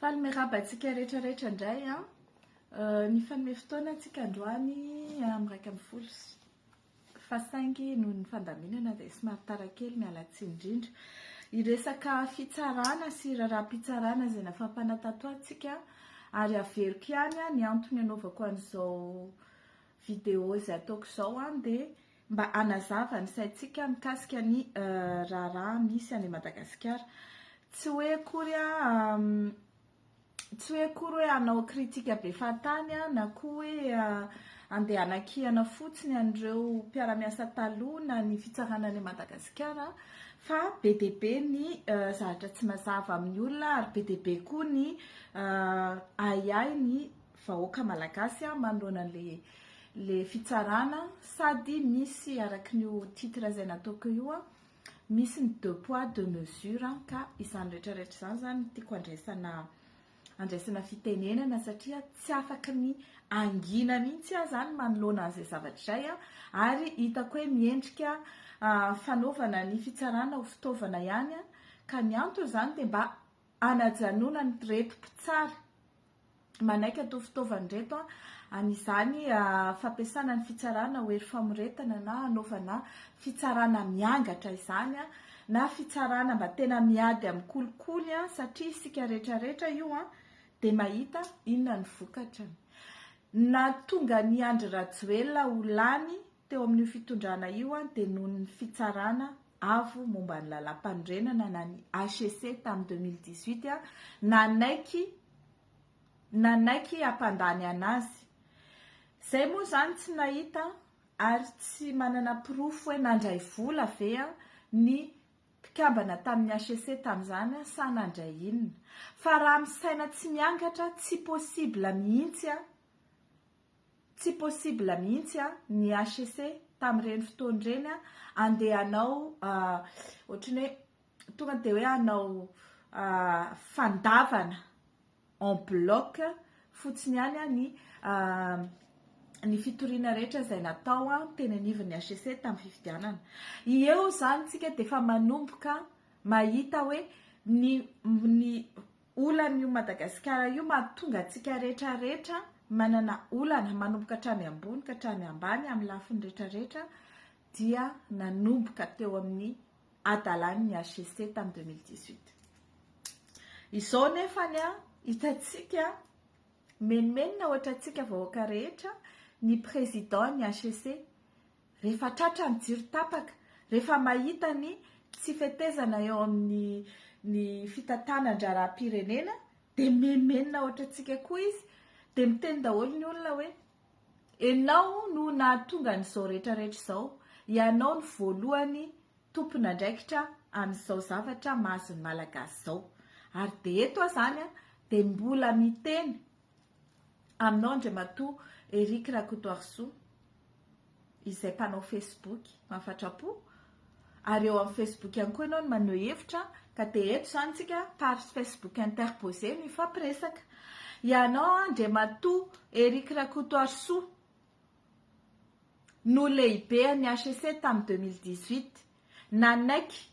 Falomerabantsika rehetrarehetra indray a ny fanome fotoana antsika androany amin'ny 1:05 noho ny fandaminana dia somary tara kely mialatsy indrindra. Iresaka fitsarana sy raharaham-pitsarana izay nafampana tato antsika ary averiko ihany ny antony anaovako an'izao vidéo izay ataoko izao dia mba hanazava ny saintsika mikasika ny raharaha misy any Madagasikara. Tsy hoe akory hoe hanao kritika be fantany na koa hoe andeha hanakihana fotsiny an'ireo mpiara-miasa taloha na ny fitsarana any Madagasikara, fa be dia be ny zavatra tsy mazava amin'ny olona ary be dia be koa ny ayay ny vahoaka malagasy manoloana le fitsarana, sady misy araky ny titre izay nataoko io misy ny 2 poids 2 mesures ka izany rehetrarehetra izany zany tiako andraisana fitenenana satria tsy afaka ny angina mihitsy zany manoloana an'izay zavatra izay ary hitako hoe miendrika fanaovana ny fitsarana ho fitaovana ihany ka ny antony izany dia mba hanajanona ny reto mpitsara manaiky atao fitaovana reto an'izany fampiasana ny fitsarana ho hery famoretana na hanaovana fitsarana miangatra izany na fitsarana mba tena miady amin'ny kolikoly satria isika rehetrarehetra io dia mahita inona ny vokatrany. Na tonga ny Andry Rajoelina ho lany teo amin'ny fitondrana io dia noho ny fitsarana avo momba ny lalam-panorenana na ny HCC tamin'ny 2018 nanaiky hampandany anazy. Izay moa zany tsy nahita ary tsy manana proof hoe nandray vola ve ny mpikambana tamin'ny HCC tamin'izany sa nandray inona. Fa raha misaina tsy miangatra tsy possible mihitsy ny HCC tamin'ireny fotoan'ireny andehanao ohatrany hoe tonga dia hoe hanao fandavana en bloc fotsiny ihany ny fitoriana rehetra izay natao teny anivon'ny HCC tamin'ny fifidianana. Eo zany tsika dia efa manomboka mahita hoe ny olana io Madagasikara io mahatonga antsika rehetrarehetra manana olana manomboka hatrany ambony ka hatrany ambany amin'ny lafiny rehetrarehetra dia nanomboka teo amin'ny adalan'ny HCC tamin'ny 2018. Izao nefa hitantsika menomenona ohatra antsika vahoaka rehetra ny président ny HCC rehefa tratra ny jiro tapaka, rehefa mahita ny tsy fetezana eo amin'ny ny fitantanan-draharaham-pirenena dia menomenona ohatra antsika koa izy dia miteny daholo ny olona hoe ianao no nahatonga n'izao rehetrarehetra izao, ianao ny voalohany tompon'andraikitra amin'izao zavatra mahazo ny malagasy izao. Ary dia eto zany dia mbola miteny aminao Andriamatoa Eric Rakotoarisoa izay mpanao Facebook mahafatra-po, ary eo amin'ny Facebook ihany koa ianao no maneho hevitra ka dia eto zany tsika page Facebook interposé mifampiresaka. Ianao Andriamatoa Eric Rakotoarisoa no lehibe ny HCC tamin'ny 2018 nanaiky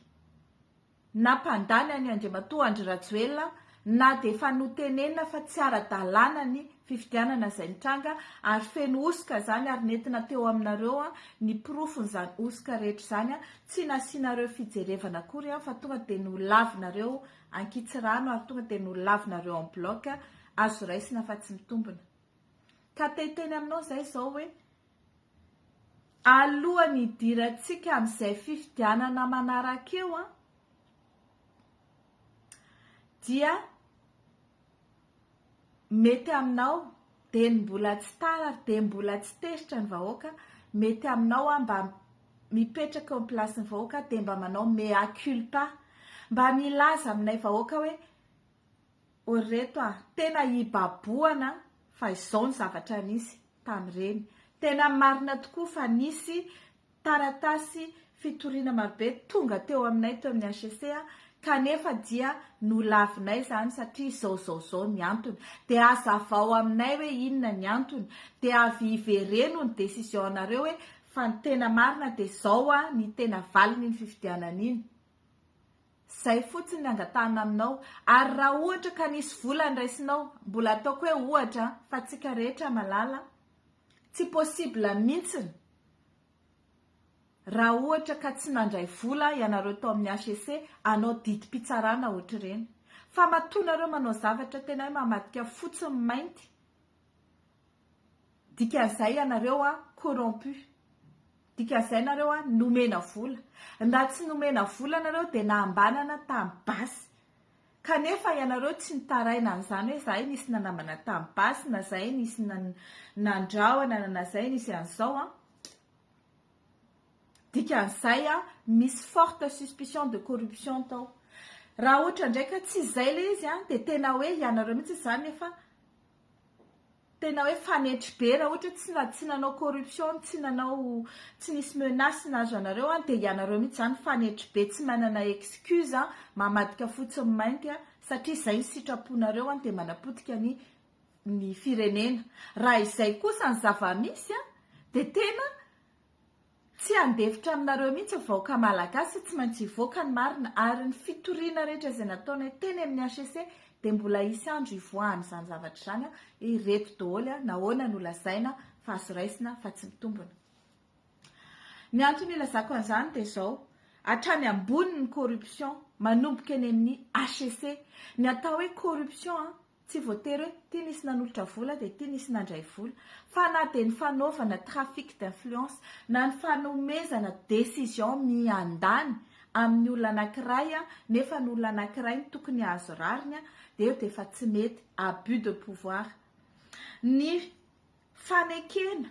nampandany any Andriamatoa Andry Rajoelina na dia efa notenenina fa tsy ara-dalàna ny fifidianana izay nitranga ary feno osika zany ary nentina teo aminareo ny profon'izany osika rehetra izany tsy nasianareo fijerevana akory fa tonga dia nolavinareo ankitsirano ary tonga dia nolavinareo en bloc azo raisina fa tsy mitombona. Ka teny aminao izay izao hoe alohan'ny hidirantsika amin'izay fifidianana manaraka eo dia mety aminao dia mbola tsy tara ary dia mbola tsy teritra ny vahoaka, mety aminao mba mipetraka eo amin'ny plasin'ny vahoaka dia mba manao mea culpa, mba milaza aminay vahoaka hoe oreto tena hibaboana fa izao ny zavatra nisy tamin'ireny, tena marina tokoa fa nisy taratasy fitoriana marobe tonga teo aminay teo amin'ny HCC kanefa dia nolavinay zany satria izao ny antony, dia hazavao aminay hoe inona ny antony, dia avy hivereno ny décision-nareo hoe fa ny tena marina dia izao ny tena valiny ny fifidianana iny. zay fotsiny angatana aminao. Ary raha ohatra ka nisy vola ndraisinao, mbola ataoko hoe ohatra fa tsika rehetra malala, tsy possible mihitsiny raha ohatra ka tsy nandray vola ianareo tao amin'ny HEC anao didim-pitsarana ohatr'ireny. Fa matonareo manao zavatra tena hoe mamadika fotsiny mainty. Dikan'izay ianareo corrompu. Dikan'izay nareo nomena vola. Nda tsy nomena vola anareo dia nahambanana tamin'ny basy. Kanefa ianareo tsy nitaraina an'izany hoe zahay nisy nanambana tamin'ny basy, na zahay nisy nandrahona, na zahay nisy an'izao. Dikan'izay misy forte suspicion de corruption tao. Raha ohatra ndraika tsy izay le izy dia tena hoe ianareo mihitsy izany efa tena hoe fanetry be. Raha ohatra tsy nanao corruption, tsy nisy menace nazo anareo dia ianareo mihitsy izany fanetry be, tsy manana excuse mamadika fotsiny mainty satria izay ny sitraponareo dia manapotika ny firenena. Raha izay kosa ny zava-misy dia tena tsy andefitra aminareo mihitsy vahoaka malagasy, tsy maintsy hivoaka ny marina. Ary ny fitoriana rehetra izay nataony teny amin'ny HEC dia mbola isy andro ivoahany izany zavatra izany ireto daholo nahoana no lazaina fa azo raisina fa tsy mitombona. Ny antony ilazako an'izany dia izao, hatrany ambony ny corruption manomboka eny amin'ny HEC. Ny atao hoe corruption tsy voatery hoe ty nisy nanolotra vola dia ty nisy nandray vola, fa na dia ny fanaovana trafic d'influence na ny fanomezana décision miandany amin'ny olona anankiray nefa ny olona anankiray ny tokony azo rariny dia eo dia efa tsy mety, abus de pouvoir. Ny fanekena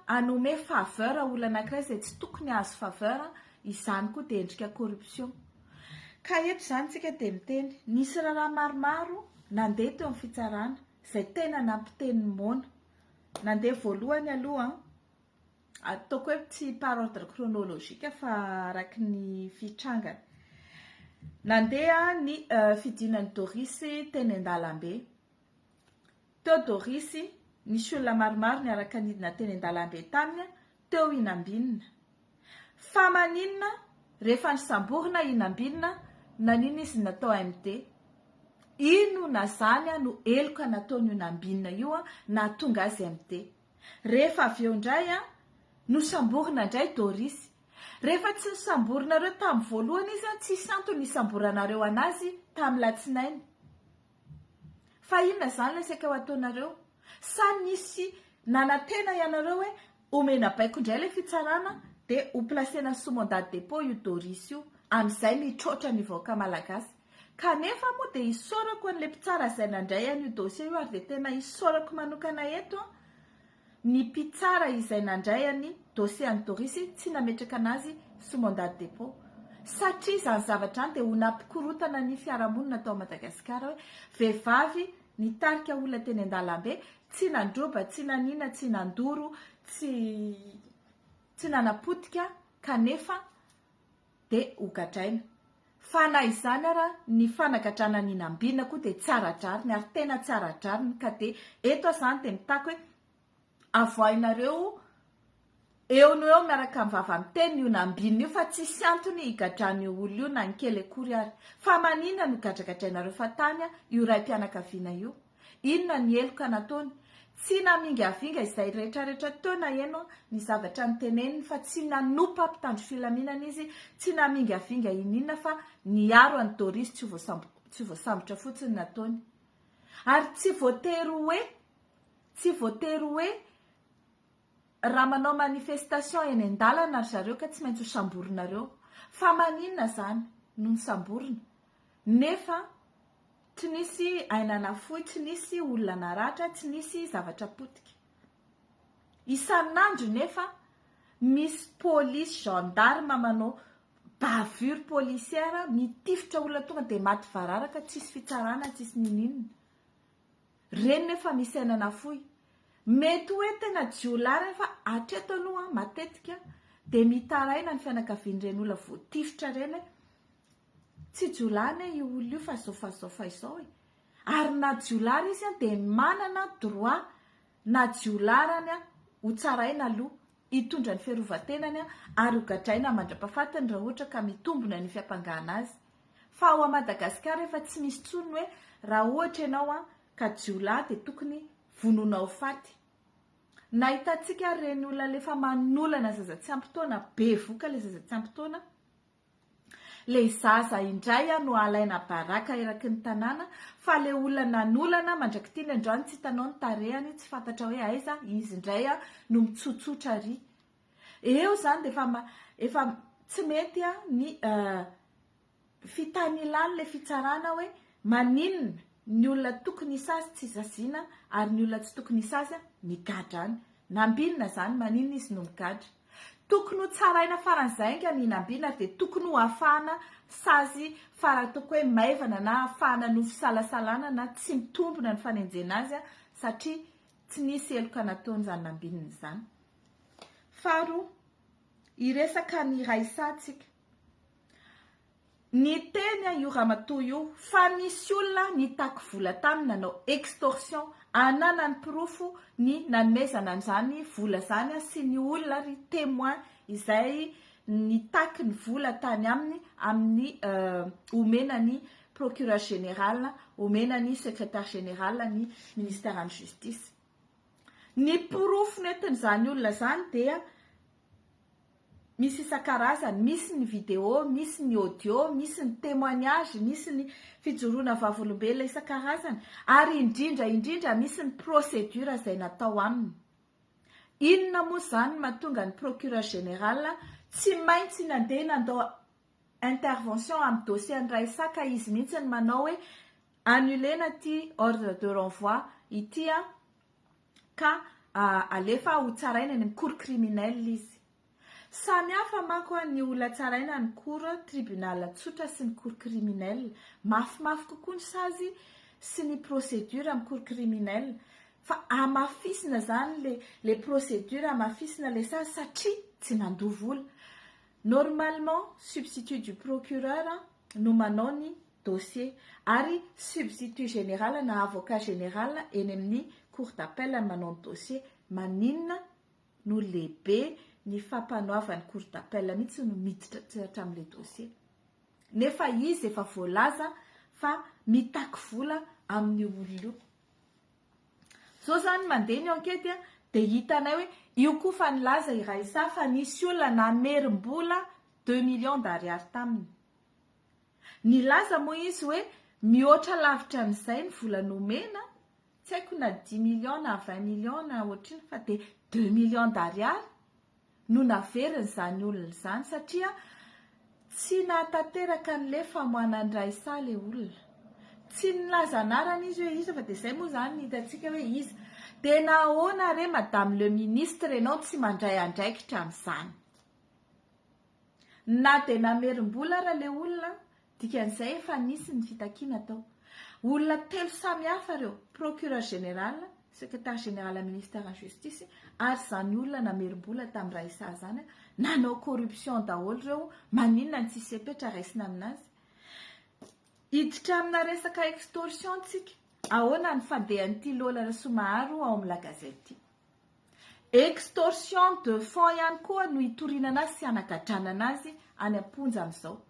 hanome faveur olona anankiray izay tsy tokony azo faveur, izany koa dia endrika corruption. Ka eto izany tsika dia miteny, nisy raharaha maromaro nandeha teo amin'ny fitsarana izay tena nampiteny mona. Nandeha voalohany aloha, ataoko hoe tsy par ordre chronologique fa araky ny fitrangana. Nandeha ny fidinan'ny Doris teny an-dalambe. Teo Doris, nisy olona maromaro niaraka nidina teny an-dalambe taminy teo Inambinina. Fa maninona rehefa nisamborina Inambinina, nanina izy natao MT. Ino na zany no eloka nataony Inambinina io na tonga azy MT. Rehefa avy eo indray nosamborina indray Doris. Rehefa tsy nisamborinareo tamin'ny voalohany izy tsy santo nisamboranareo anazy tamin'ny latsinainy. Fa inona zany lesaka ho ataonareo? Sa nisy nanantena ianareo hoe omena baiko indray le fitsarana dia ho plasena sous mandat de dépôt io Doris io, amin'izay mitrotra ny vahoaka malagasy. Kanefa moa dia isorako an'ilay mpitsara izay nandray an'io dossier io, ary dia tena isorako manokana eto ny mpitsara izay nandray any dossier an'i Doris tsy nametraka anazy sous mandat de dépôt. Satria izany zavatra any dia ho nampikorotana ny fiarahamonina tao Madagasikara hoe vehivavy nitarika olona teny an-dalambe, tsy nandroba, tsy nanina, tsy nandoro, tsy nanapotika, kanefa dia hogadraina. Fa na izany ara ny fanagadrana ny Inambinina koa dia tsara drariny, ary tena tsara drariny. Ka dia eto izany dia mitako hoe avoahinareo eo no eo miaraka amin'ny vava miteny io Inambinina io, fa tsisy antony higadrany io olona io na ny kely akory ary. Fa manina no gadragadrainareo fa tany io raim-pianakaviana io? Inona ny eloka nataony? Tsy namingavinga izay rehetrarehetra teo na eno ny zavatra niteneniny, fa tsy nanompa mpitandro filaminana izy, tsy namingavinga ininona fa niaro an'i Doris tsy voasambotra fotsiny nataony. Ary tsy voatery hoe raha manao manifestation eny an-dalana ry zareo ka tsy maintsy ho samborinareo. Fa maninona zany no nisamborina? Nefa tsy nisy ainana fohy, tsy nisy olona naratra, tsy nisy zavatra potika. Isan'andro nefa misy polisy, gendarme manao bavure policière, mitifitra olona tonga dia maty vararaka, tsisy fitsarana, tsisy ninina. Reny nefa misy ainana fohy. Mety hoe tena jiolary fa hatreto aloha matetika dia mitaraina ny fianakavian'ireny olona voatifitra reny. Tsy jiolany io olona io fa izao. Ary na jiolary izy dia manana droit na jiolarany ho tsaraina aloha hitondra ny fiarovatenany ary hogadraina mandra-pahafatany raha ohatra ka mitombona ny fiampangana azy. Fa ao a Madagasikara efa tsy misy tsony hoe raha ohatra ianao ka jiolahy dia tokony vononao faty. Nahitantsika reny olona lefa manolana zaza tsy ampy-taona, be voka le zaza tsy ampy-taona. Le zaza indray no alaina baraka eraky ny tanàna, fa le olona nanolana mandrakitiny androany tsy hitanao ny tarehany, tsy fantatra hoe aiza izy indray no mitsotsotra ry. Eo zany dia efa tsy mety ny fitanilany le fitsarana hoe maninona ny olona tokony isazy tsy zaziana ary ny olona tsy tokony isazy migadrany. Nambinina zany, maninona izy no migadra. Tokony ho tsaraina faran'izay anga ny nambinina dia tokony ho afahana sazy faratoko hoe maivana na afahana no fisalasalana na tsy mitombona ny fanenjena azy satria tsy nisy eloka nataon'izany nambinina izany. Faharoa, iresaka ny raisantsika. Ny teny io ramatoa io fa misy olona nitaky vola taminy nanao extorsion, ananany pirofo ny nanomezana an'izany vola zany sy ny olona ry témoin izay nitaky ny vola tany aminy amin'ny omena ny procureur général, omena ny secrétaire général ny ministère en justice. Ny pirofo nentin'izany olona zany dia misy isan-karazany, misy ny video, misy ny audio, misy ny témoignage, misy ny fijoroana vavolombelona isan-karazany ary indrindra misy ny procédure izay natao aminy. Inona moa zany mahatonga ny procureur général tsy maintsy nandeha nandao intervention amin'ny dossier an'Raisaka izy mihitsy ny manao hoe annulena ty ordre de renvoi ity ka alefa ho tsaraina ny cour criminelle izy. Samy hafa manko ny olona tsaraina ny cour tribunal tsotra sy ny cour criminelle. Mafimafy kokoa ny sazy sy ny procédure amin'ny cour criminelle. Fa amafisina zany le procédure, amafisina le sazy satria tsy mandoa vola. Normalement, substitut du procureur no manao ny dossier ary substitut général na avocat général eny amin'ny cour d'appel manao ny dossier. Maninona no lehibe ny fampanoavany cour d'appel mihitsy no miditra amin'le dossier. Nefa izy efa voalaza fa mitaky vola amin'ny olona io. So zany mandeha ny enquête dia hitanay hoe io koa fa nilaza Raisa fa nisy olona namerim-bola 2 millions d'ariary taminy. Nilaza moa izy hoe mihoatra lavitra amin'izay ny vola nomena, tsy haiko na 10 millions na 20 millions na ohatriny fa dia 2 millions d'ariary no naveriny zany olona zany satria tsy nahatanteraka an'le famoahana Raisa le olona. Tsy nilaza anarany izy hoe iza fa dia izay moa zany hitantsika hoe iza. Dia nahoana re madame le ministre ianao tsy mandray andraikitra amin'izany. Na dia namerim-bola raha le olona, dikan'izay efa nisy ny fitakiana tao. Olona 3 samy hafa reo, procureur général, secrétaire général ministère en justice ary zany olona namerim-bola tamin'ny Raisa zany nanao corruption daholo reo, maninona ny tsisy sepetra raisina aminazy. Hiditra amina resaka extorsion tsika. Ahoana ny fandehan'ity Lola Somaharo ao amin'ny La Gazette. Extorsion de fonds ihany koa no hitorinana azy sy anagadrana azy any am-ponja amin'izao.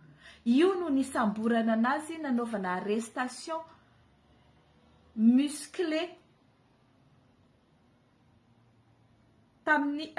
Io no nisamborana anazy nanaovana arrestation musclé tamin'ny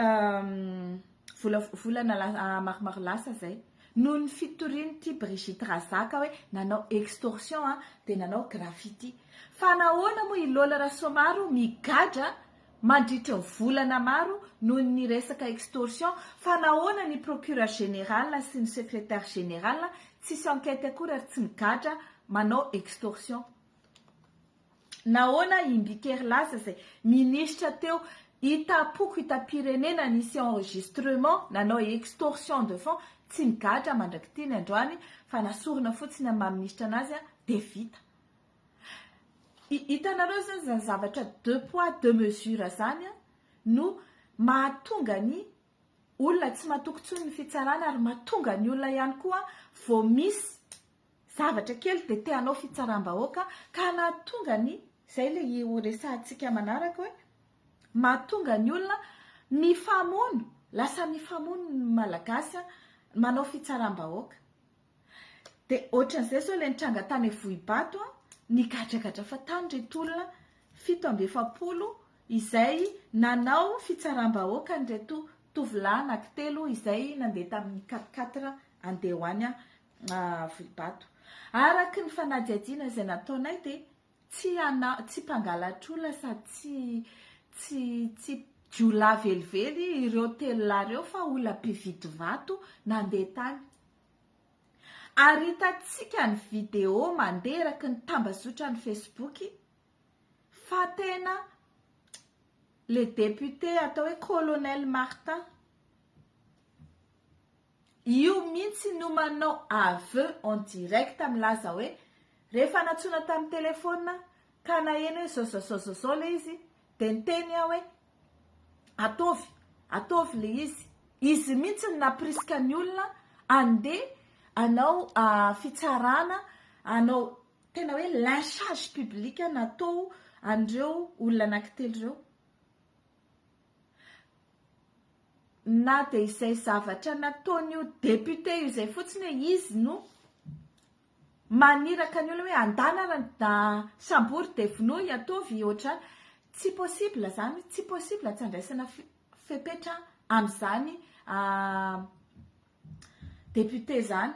volana maromaro lasa zay. No ny fitoriany ty Brigitte Razaka hoe nanao extorsion dia nanao graffiti. Fa nahoana moa i Lola Somaharo migadra mandritra volana maro noho ny resaka extorsion, fa nahoana ny procureur général sy ny secrétaire général tsisy enquête akory ary tsy migadra manao extorsion. Nahoana i Mbikero Laza zay ministre teo itapoko itapirenena nisy enregistrement nanao extorsion de fonds tsy migadra mandrakitiny androany fa nasorona fotsiny amin'ny maministra anazy dia vita. Hitanareo zany zavatra 2 poids 2 mesures zany no mahatonga ny olona tsy mahatokontsony ny fitsarana ary mahatonga ny olona ihany koa vao misy zavatra kely dia te-hanao fitsaram-bahoaka ka nahatonga ny izay le resahantsika manaraka hoe mahatonga ny olona mifamono lasa mifamono ny malagasy manao fitsaram-bahoaka. Dia ohatran'izay zao ilay nitranga tany Vohibato nigadragadra fa tany ireto olona 740 izay nanao fitsaram-bahoaka n'ireto tovolahy anankitelo izay nandeha tamin'ny 4x4 andeha ho any Vohibato. Araky ny fanadihadiana izay nataonay dia tsy mpangalatra olona sady tsy jiolahy velively ireo telolahy ireo fa olona mpividy vato nandeha tany. Ary hitantsika ny video mandeha eraky ny tambazotra ny Facebook fa tena le député atao hoe Colonel Martin io mihitsy no manao aveu en direct milaza hoe rehefa natsona tamin'ny telefona ka naheno hoe zao le izy dia niteny aho hoe ataovy le izy mihitsy no napriska ny olona andeha anao fitsarana anao tena hoe lynchage public natao andreo olona anankitelo ireo. Na dia izay zavatra nataon'io député io izay fotsiny hoe izy no maniraka ny olona hoe andana sambory dia vonoy ataovy ohatrany. Tsy possible zany, tsy possible tsy andraisana fepetra amin'izany député zany.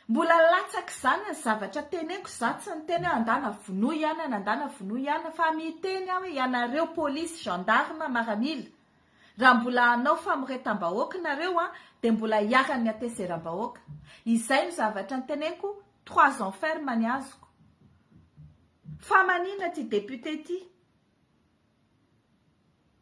Mbola latsaka zany ny zavatra teneko za tsy niteny hoe andana vonoy ihany fa miteny aho hoe ianareo polisy gendarme maramila raha mbola anao famoretam-bahoaka nareo dia mbola hiarany ateseram-bahoaka. Izay no zavatra niteneko 3 ans ferme ny azoko. Fa maninona ty député ty?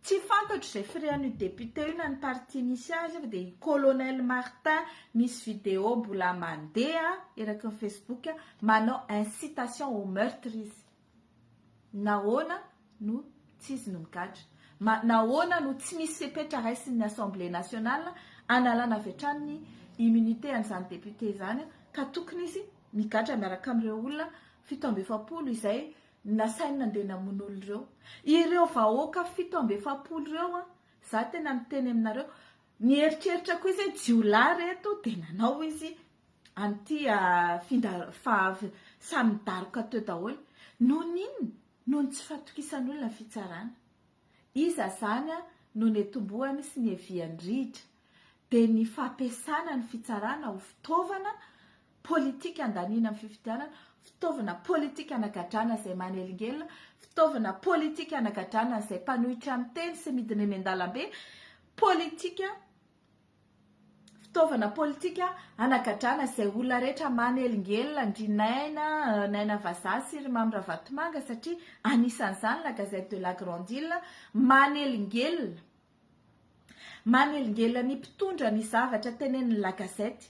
Tsy fantatro izay firehan'io député io na ny parti misy azy fa dia Colonel Martin misy video mbola mandeha eraky ny Facebook manao incitation au meurtre izy. Nahoana no tsy izy no migadra? Nahoana no tsy misy fepetra raisin'ny Assemblée nationale analana avy hatrany ny immunité an'izany député zany ka tokony izy migadra miaraka amin'ireo olona 740 izay nasainy nandeha namono olona ireo vahoaka 740 ireo za tena miteny aminareo nieritreritra koa izy jiolahy reto dia nanao izy anty samy daroka teo daholo no ninona no tsy fatokisan'olona fitsarana. Iza zany no netombohany sy ny evian-dritra dia ny fampiasana ny fitsarana ho fitaovana politika andaniana amin'ny fifidianana, fitaovana politika anagadrana izay manelingelina, fitaovana politika anagadrana izay mpanohitra amin'ny teny sy midina eny an-dalambe, fitaovana politika anagadrana izay olona rehetra manelingelina ndrinaina naina vazaha sy Rimamira Vatomanga satria anisan'izany la Gazette de la Grande Île manelingelina ny mpitondra ny zavatra tenenin'ny la Gazette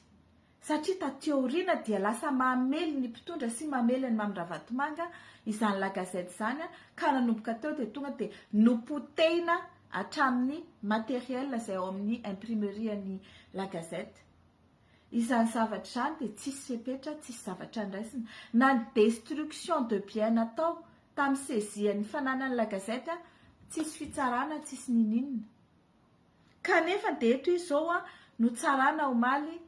satria taty aoriana dia lasa mamely ny mpitondra sy mamely ny Rimamira Vatomanga izany la Gazette izany ka nanomboka teo dia tonga dia nopotehina hatramin'ny matériel izay ao amin'ny imprimerie ny la Gazette. Izany zavatra izany dia tsisy fepetra, tsisy zavatra andraisina na ny destruction de bien natao tamin'ny sezian'ny fananany la Gazette tsisy fitsarana, tsisy ninina. Kanefa dia eto izao no tsarana omaly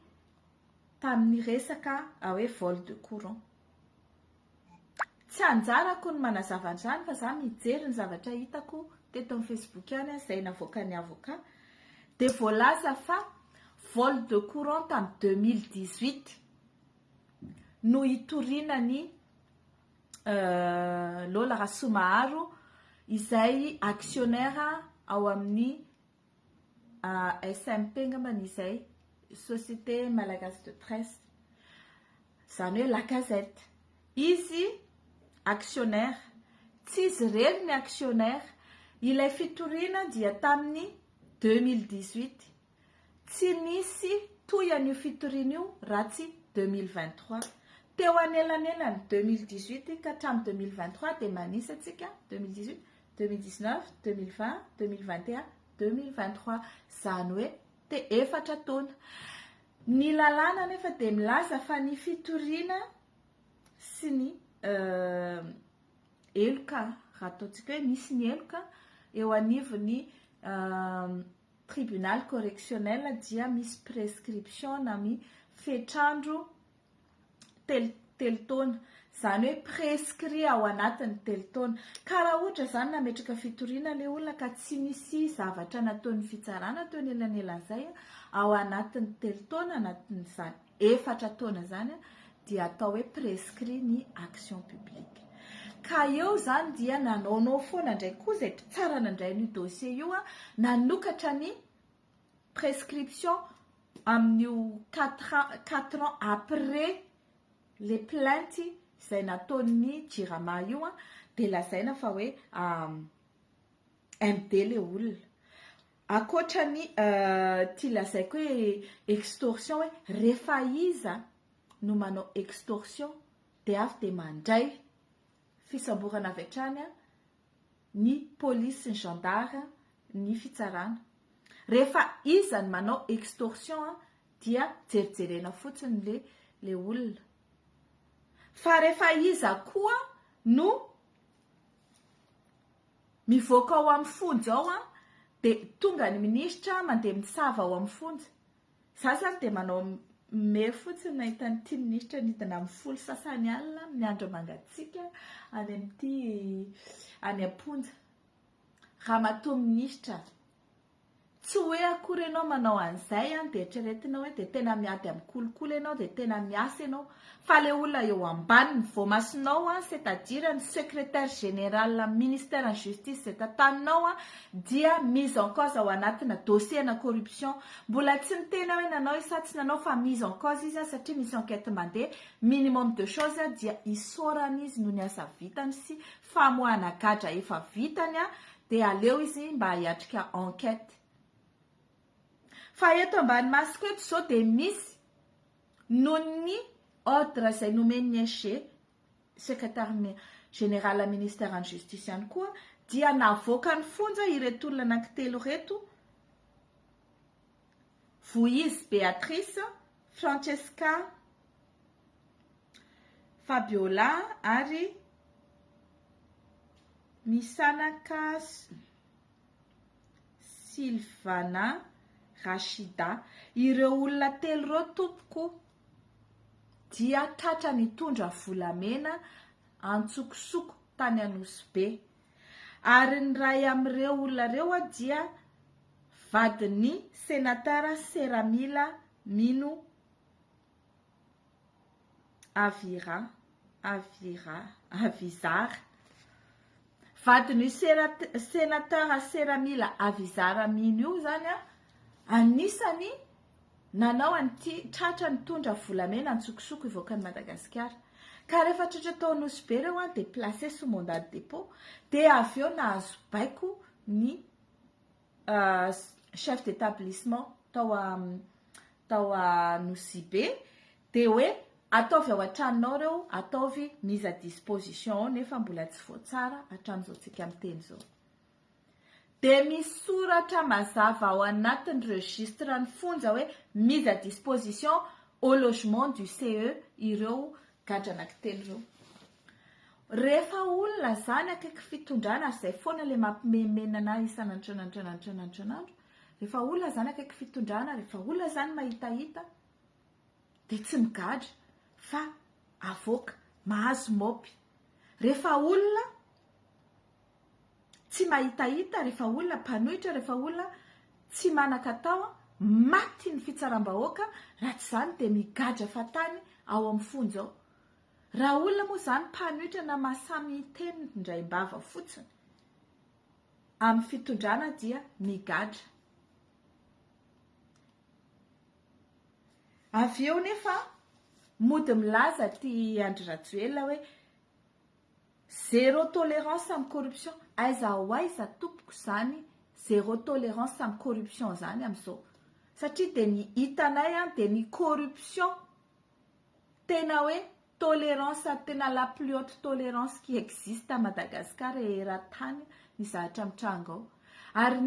tamin'ny resaka hoe vol de courant. Tsy anjarako ny manazava an'izany fa za mijery ny zavatra hitako teto amin'ny Facebook ihany izay navoaka ny avocat dia voalaza fa vol de courant tamin'ny 2018 no hitoriana ny Lola Rassoumaharo izay actionnaire ao amin'ny SMP ngambany izay Société Malagasy de Presse izany hoe la Gazette. Izy actionnaire, tsy izy rery ny actionnaire. Ilay fitoriana dia tamin'ny 2018 tsy nisy toyan'io fitoriana io raha tsy 2023 teo anelanelany 2018 ka hatramin'ny 2023 dia manisy atsika 2018, 2019, 2020, 2021, 2023 izany hoe dia 4 taona. Ny lalàna nefa dia milaza fa ny fitoriana sy ny eloka raha ataontsika hoe misy ny eloka eo anivon'ny tribunal correctionnel dia misy prescription na mi fetrandro telo taona zany hoe prescrit ao anatiny telo taona ka raha ohatra zany nametraka fitoriana le olona ka tsy misy zavatra nataon'ny fitsarana teo nelanelan'izay ao anatiny telo taona anatin'izany 4 taona zany dia atao hoe prescrit ny action publique ka eo zany dia nanaonao foana ndray koa zay tsara nandray ny dossier io nanokatra ny prescription amin'io 4 ans après les plaintes zay nataon'ny jirama io de lazaina fa hoe MD le olona akoatrany ty lazaiko hoe extorsion hoe rehefa iza no manao extorsion de avy de mandray fisamborana avy hatrany ny police ny gendarme ny fitsarana rehefa iza no manao extorsion dia jerijerena fotsiny le olona fa rehefa iza koa no mivoaka ao amin'ny fonjy ao de tonga ny ministra mandeha misava ao amin'ny fonjy za zany de manao me fotsiny nahita nyity ministra nidina amin'ny folo sasany alina miandro mangatsika any amin'ity any am-ponja raha matoa ministra tsy hoe akory ianao manao an'izay de eritreretinao hoe de tena miady amin'ny kolokolo ianao de tena miasa ianao fa le olona eo ambany voamasonao c'est-à-dire ny secrétaire général ministère en justice zay tatanao dia mise en cause ao anatina dossier na corruption mbola tsy nitena hoe nanao isa tsy nanao fa mise en cause izy satria misy enquête mandeha minimum de choses dia isorana izy no ny asa vitany sy famoahana gadra efa vitany de aleo izy mba hiatrika enquête fa eto ambany masiko eto zao de misy nony ordre zay nomeny secrétaire général ministère en justice ihany koa dia navoaka ny fonja ireto olona anankitelo reto Voize Béatrice, Francesca Fabiola ary Misanaka Silvana Rashida ireo olona telo reo tompoko dia tratra nitondra volamena antsokosoko tany Anosy ary ny ray amin'ireo olona reo dia vadiny sénateur Seramila Mino Avizar vadiny sénateur Seramila Avizar Mino io zany anisany nanao an'ity tratra nitondra volamena antsokosoko ivoaka ny Madagasikara ka rehefa tratra tao Anosy reo de placé sous mandat de dépôt de avy eo nahazo baiko ny chef d'établissement tao Anosy de hoe ataovy ao an-tranonao reo ataovy mise à disposition nefa mbola tsy voatsara hatram'izao tsika miteny zao de misoratra mazava ao anatin'ny registre ny fonja hoe mise à disposition au logement du CE ireo gadra anankitelo reo rehefa olona zany akaiky fitondrana zay foana le mampimemenana isan'andro rehefa olona zany akaiky fitondrana rehefa olona zany mahitahita de tsy migadra fa avoaka mahazo mopy rehefa olona tsy mahitahita rehefa olona mpanohitra rehefa olona tsy manakatao maty ny fitsaram-bahoaka raha tsy zany de migadra fatany ao amin'ny fonjy ao raha olona moa zany mpanohitra na mahasamy teny ndray mbava fotsiny amin'ny fitondrana dia migadra avy eo nefa mody milaza ty Andry Rajoelina hoe zéro tolérance amin'ny corruption aiza ho aiza tompoko zany zéro tolérance amin'ny corruption zany amin'izao satria de ny hitanay de ny corruption tena hoe tolérance tena la plus haute tolérance qui existe à Madagascar eran-tany ny zahatra mitrango ao ary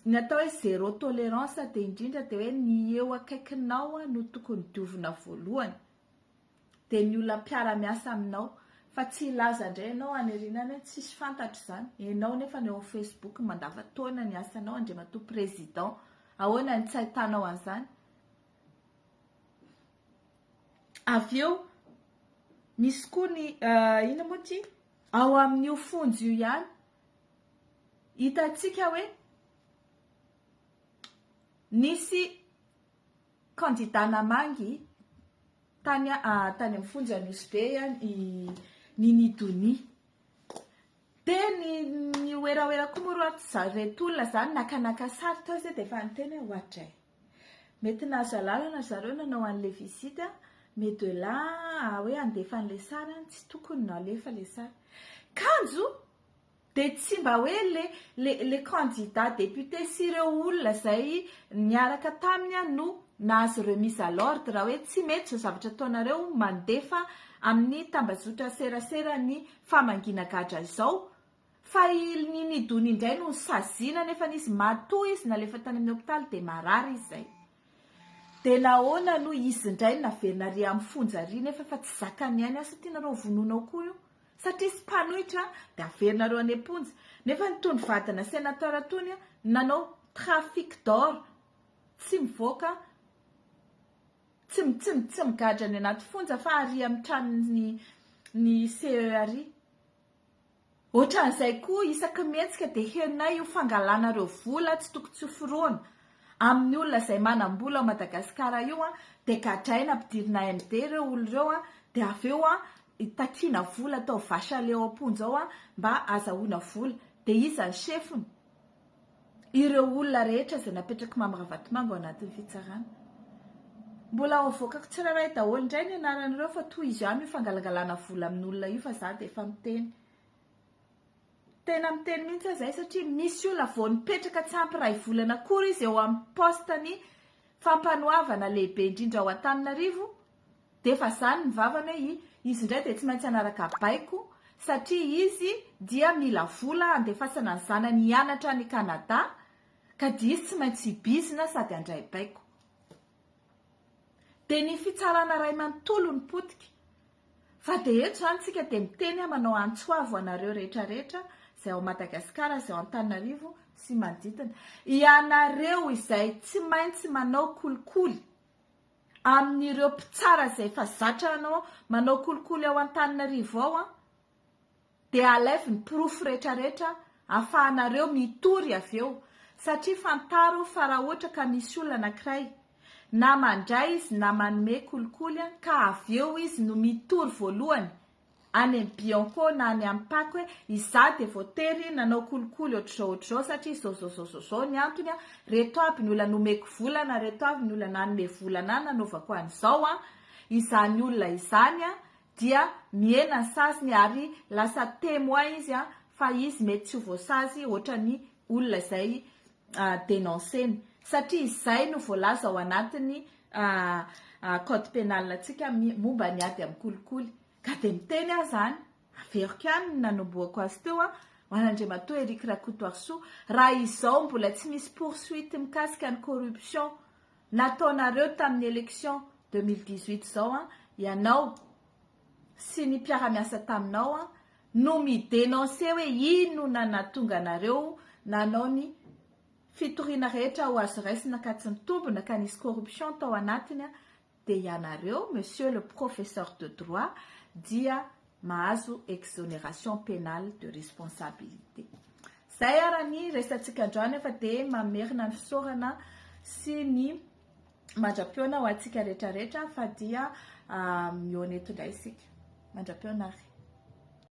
ny atao hoe zéro tolérance de indrindra de hoe ny eo akaikinao no tokony diovina voalohany de ny olona mpiara-miasa aminao fa tsy laza indray ianao anyrinana tsisy fantatry zany ianao nefa ny eo Facebook mandavataona ny asanao andriamatoa président ahoana ny tsy ahitanao an'izany avy eo misy koa ny ina moa ty ao amin'io fonjy io ihany hitantsika hoe nisy candidat namangy tany amin'ny fonjy an'Osbe ny Nidoni de ny oeraoera koa moa retolona zany nakanaka sary tao zay de efa niteny hoe ohatray mety nahazo lalana zareo nanao an'le visite mais de là hoe andefa an'le sary tsy tokony nalefa le sary kanjo de tsy mba hoe le candidat député sy ireo olona zay niaraka taminy no nahazo remise à l'ordre raha hoe tsy mety zao zavatra ataonareo mandefa amin'ny tambazotra serasera ny famangina-gadra izao fa ny Nidoni indray no sazina nefa nisy matoa izy nalefa tany amin'ny hôpitaly de marary izy zay de nahoana no izy indray naverina ry amin'ny fonjary nefa fa tsy zakany ihany asa tianareo vononao koa io satria sy mpanohitra de averinareo any amponja nefa nitony vadana sénateur tony nanao trafic d'or tsy mivoaka tsy migadra ny anaty fonja fa ary amin'ny tranony ny CERI ohatran'izay koa isaky mihetsika de henay io fangalanareo vola tsy tokony tsy hoforoana amin'ny olona zay manam-bola ao Madagasikara io de gadraina ampidirina AMD reo olo reo de avy eo takina vola atao vasha leo amponja ao mba azahoana vola de iza ny chefony ireo olona rehetra zay napetraka Mamiravatomanga ao anatin'ny fitsarana mbola ao avoakako tsiraray daholo indray ny anaran'ireo fa toy izy ihany io fangalangalana vola amin'ny olona io fa za de efa miteny tena miteny mihitsy zay satria misy olona vao nipetraka tsy ampiray volana kory izy eo amin'ny postany fampanoavana lehibe indrindra ao Antananarivo de efa zany mivavana hoe izy indray de tsy maintsy anaraka baiko satria izy dia mila vola andefasana ny zanany hianatra ny Canada ka dia izy tsy maintsy hibizina sady andray baiko de ny fitsarana ray manontolo ny potika fa de eto zany tsika de miteny manao antsoavo anareo rehetrarehetra zay ao Madagasikara zay ao Antananarivo sy manodidina ianareo izay tsy maintsy manao kolikoly amin'ireo mpitsara zay fa zatranao manao kolikoly ao Antananarivo ao de alefy ny profo rehetrarehetra ahafahanareo mitory avy eo satria fantaro fa raha ohatra ka misy olona anankiray na mandray izy na manome kolikoly ka avy eo izy no mitory voalohany any amin'ny Bianco na any amin'ny Pako hoe iza de voatery nanao kolikoly ohatr'izao satria zao ny antony reto aby ny olona nomeko vola na reto aby ny olona nanome vola na nanaovako an'izao izany olona izany dia miena ny saziny ary lasa témoin izy fa izy mety tsy ho voasazy ohatra ny olona zay dénonceny satria izay no voalaza ao anatin'ny code pénal antsika momba ny ady amin'ny kolikoly ka de miteny zany averiko ihany nanomboako azy teo hoan'Andriamatoa Eric Rakotoarso raha izao mbola tsy misy poursuite mikasika ny corruption nataonareo tamin'ny élection 2018 zao ianao sy ny mpiara-miasa taminao no midénoncer hoe ino nahatonga anareo nanao ny fitoriana rehetra ho azo raisina ka tsy mitombona ka nisy corruption tao anatiny de ianareo monsieur le professeur de droit dia mahazo exonération pénale de responsabilité zay ara ny resantsika androany efa de mamerina ny fisaorana sy ny mandra-piona ho antsika rehetrarehetra fa dia mihoneto indray isika mandra-piona ary